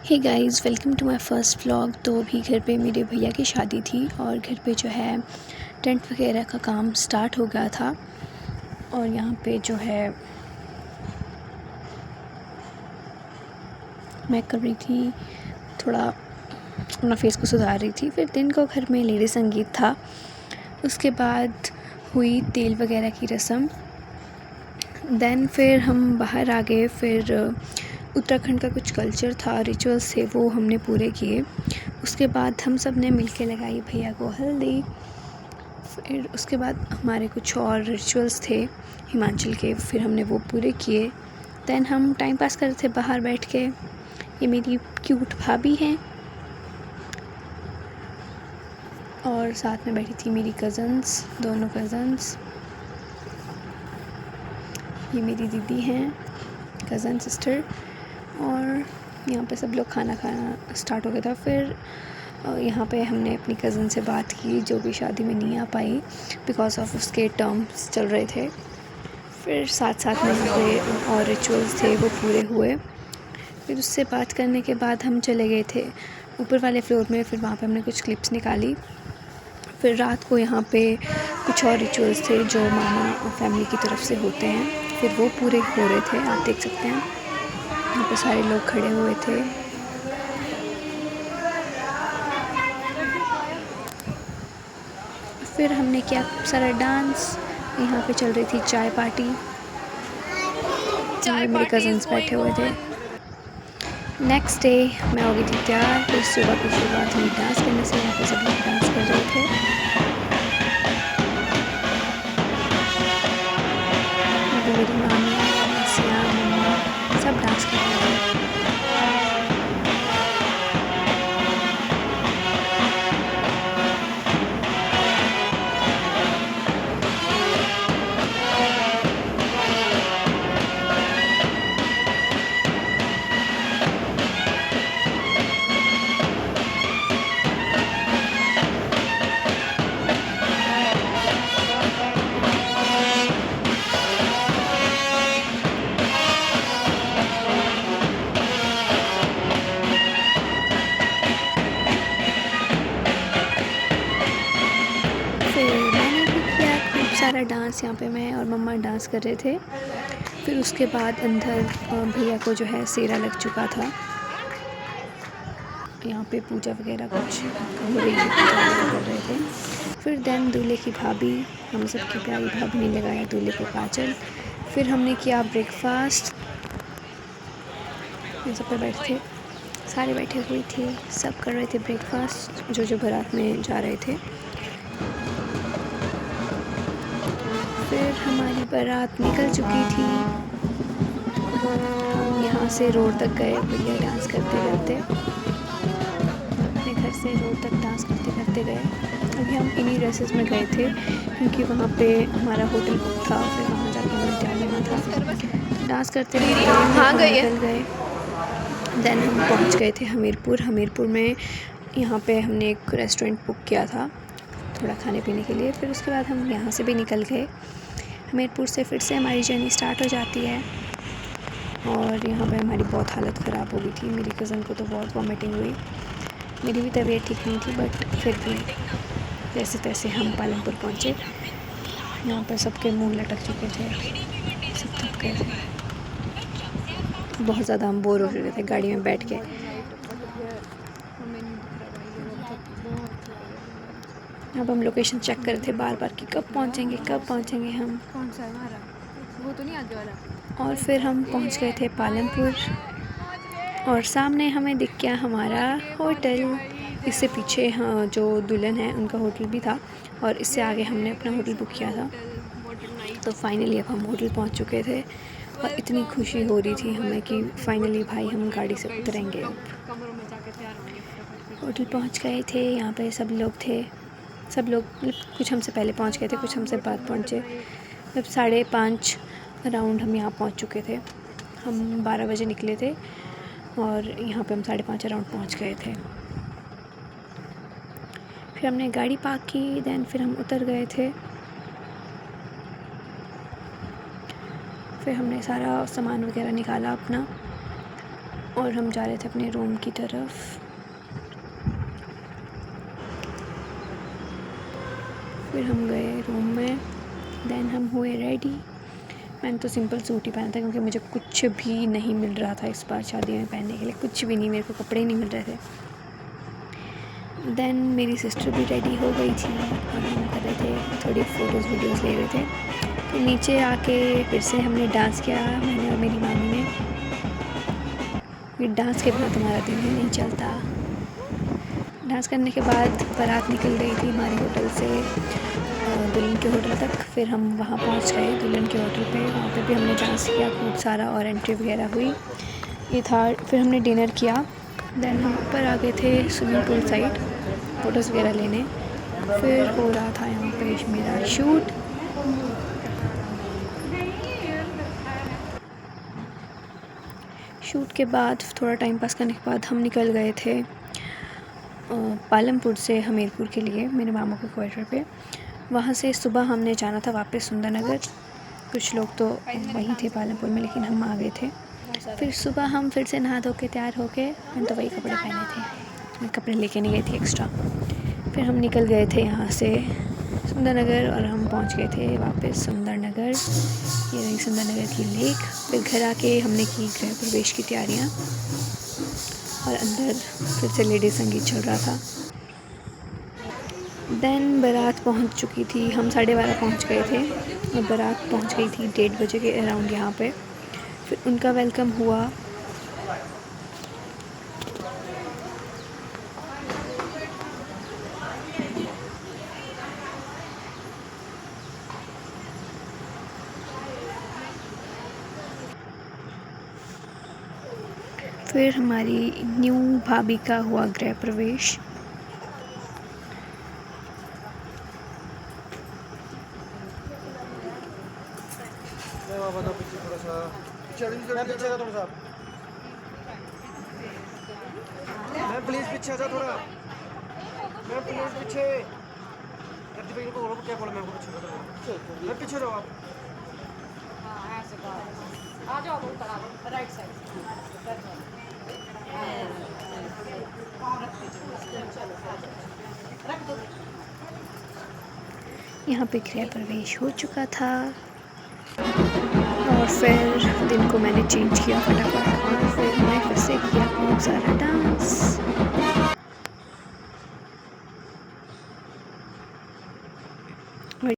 Hey guys, welcome to my first vlog. तो अभी घर पे मेरे भैया की शादी थी और घर पे जो है टेंट वगैरह का काम स्टार्ट हो गया था। और यहाँ पे जो है मैं कर रही थी, थोड़ा अपना फेस को सुधार रही थी। फिर दिन को घर में लेडी संगीत था। उसके बाद हुई तेल वगैरह की रस्म। देन फिर हम बाहर आ गए। फिर उत्तराखंड का कुछ कल्चर था, रिचुअल्स थे, वो हमने पूरे किए। उसके बाद हम सब ने मिलके लगाई भैया को हल्दी। फिर उसके बाद हमारे कुछ और रिचुअल्स थे हिमाचल के, फिर हमने वो पूरे किए। दैन हम टाइम पास कर रहे थे बाहर बैठ के। ये मेरी क्यूट भाभी हैं और साथ में बैठी थी मेरी कज़न्स, दोनों कज़न्स। ये मेरी दीदी हैं, कज़न सिस्टर। और यहाँ पे सब लोग खाना खाना स्टार्ट हो गया था। फिर यहाँ पे हमने अपनी कज़न से बात की जो भी शादी में नहीं आ पाई बिकॉज़ ऑफ उसके टर्म्स चल रहे थे। फिर साथ साथ में यहाँ पे और रिचुअल्स थे वो पूरे हुए। फिर उससे बात करने के बाद हम चले गए थे ऊपर वाले फ्लोर में। फिर वहाँ पे हमने कुछ क्लिप्स निकाली। फिर रात को यहाँ पे कुछ और रिचुअल्स थे जो मामा फैमिली की तरफ से होते हैं, फिर वो पूरे हो रहे थे। आप देख सकते हैं यहाँ पे सारे लोग खड़े हुए थे। फिर हमने किया सारा डांस। यहाँ पे चल रही थी चाय पार्टी। मेरे कज़न्स बैठे हुए थे। नेक्स्ट डे मैं हो गई थी तैयार। फिर सुबह की शुरुआत हुई डांस करने से। यहाँ पे सब लोग डांस कर रहे थे। यहाँ पे मेरी मामी, सिया, मम्मा सब डांस कर रहे थे। फिर मैंने भी किया खूब सारा डांस। यहाँ पे मैं और मम्मा डांस कर रहे थे। फिर उसके बाद अंदर भैया को जो है सेरा लग चुका था। यहाँ पे पूजा वगैरह कुछ हो रही है, पूजा वगैरह कर रहे थे। फिर दैन दूल्हे की भाभी, हम सब की प्यारी भाभी ने लगाया दूल्हे को काजल। फिर हमने किया ब्रेकफास्ट। हम सब पे बैठे थे, सारे बैठे हुए थे, सब कर रहे थे ब्रेकफास्ट जो जो बारात में जा रहे थे। फिर हमारी बारात निकल चुकी थी। हम यहाँ से रोड तक गए, भैया डांस करते करते अपने घर से रोड तक डांस करते करते गए। अभी हम इन्हीं ड्रेसेस में गए थे क्योंकि वहाँ पे हमारा होटल बुक था। फिर वहाँ जाके हमें तैयार होना था। डांस करते करते निकल गए। देन हम पहुँच गए थे हमीरपुर में। यहाँ पे हमने एक रेस्टोरेंट बुक किया था थोड़ा खाने पीने के लिए। फिर उसके बाद हम यहाँ से भी निकल गए। हमीरपुर से फिर से हमारी जर्नी स्टार्ट हो जाती है। और यहाँ पे हमारी बहुत हालत ख़राब हो गई थी। मेरी कज़न को तो बहुत वॉमिटिंग हुई। मेरी भी तबीयत ठीक नहीं थी बट फिर भी जैसे तैसे हम पालमपुर पहुँचे। यहाँ पर सबके मुंह लटक चुके थे, सब थक गए थे। बहुत ज़्यादा हम बोर हो रहे थे गाड़ी में बैठ के। अब हम लोकेशन चेक कर रहे थे बार बार कि कब पहुँचेंगे हम। कौन सा है हमारा? वो तो नहीं आगे वाला। और फिर हम पहुँच गए थे पालमपुर और सामने हमें दिख गया हमारा होटल। इससे पीछे हाँ जो दुल्हन है उनका होटल भी था और इससे आगे हमने अपना होटल बुक किया था। तो फाइनली अब हम होटल पहुँच चुके थे और इतनी खुशी हो रही थी हमें कि फाइनली भाई हम गाड़ी से उतरेंगे। अब होटल पहुँच गए थे। यहाँ पे सब लोग थे, सब लोग मतलब कुछ हमसे पहले पहुँच गए थे, कुछ हमसे बाद पहुँचे। मतलब 5:30 अराउंड हम यहाँ पहुँच चुके थे। हम 12 बजे निकले थे और यहाँ पे हम 5:30 अराउंड पहुँच गए थे। फिर हमने गाड़ी पार्क की। दैन फिर हम उतर गए थे। फिर हमने सारा सामान वगैरह निकाला अपना। और हम जा रहे थे अपने रूम की तरफ। फिर हम गए रूम में, देन हम हुए रेडी। मैंने तो सिंपल सूट ही पहना था क्योंकि मुझे कुछ भी नहीं मिल रहा था इस बार शादी में पहनने के लिए, कुछ भी नहीं, मेरे को कपड़े ही नहीं मिल रहे थे। देन मेरी सिस्टर भी रेडी हो गई थी और हम कर रहे थे थोड़ी फ़ोटोज़ वीडियोज़ ले रहे थे। तो नीचे आके फिर से हमने डांस किया, मैंने और मेरी मामी ने। ये डांस के बिना तुम्हारा दिन ही नहीं चलता। डांस करने के बाद बारात निकल गई थी हमारे होटल से दुल्हन के होटल तक। फिर हम वहाँ पहुँच गए दुल्हन के होटल पे, वहाँ पे भी हमने डांस किया खूब सारा और एंट्री वगैरह हुई। ये था। फिर हमने डिनर किया, देन हम ऊपर आ गए थे स्विमिंग पूल साइड फ़ोटोज़ वगैरह लेने। फिर हो रहा था यहाँ पे मेरा शूट। शूट के बाद थोड़ा टाइम पास करने के बाद हम निकल गए थे पालमपुर से हमीरपुर के लिए, मेरे मामू के क्वार्टर पे। वहाँ से सुबह हमने जाना था वापस सुंदरनगर। कुछ लोग तो वहीं थे पालमपुर में, लेकिन हम आ गए थे। फिर सुबह हम फिर से नहा धो के तैयार होके, मैंने तो वही कपड़े पहने थे, मैं कपड़े लेके नहीं गई थी एक्स्ट्रा। फिर हम निकल गए थे यहाँ से सुंदरनगर और हम पहुँच गए थे वापस सुंदरनगर। ये रही सुंदरनगर की लेक। फिर घर आके हमने की गृह प्रवेश की तैयारियाँ और अंदर फिर से लेडीज़ संगीत चल रहा था। देन बारात पहुंच चुकी थी, हम 12:30 पहुंच गए थे और बारात पहुंच गई थी 1:30 बजे के अराउंड यहाँ पे। फिर उनका वेलकम हुआ। फिर हमारी न्यू भाभी का हुआ गृह प्रवेश। मैम प्लीज पीछे आ जाओ थोड़ा, मैम प्लीज पीछे। भाई को बोलो क्या बोला, मैम को पीछे, मैम पीछे रहो आप। आ जाओ ऊपर, आ जाओ राइट साइड। यहाँ पे गृह प्रवेश हो चुका था और फिर दिन को मैंने चेंज किया फटाफट और फिर मैं फिर से किया खूब सारा डांस।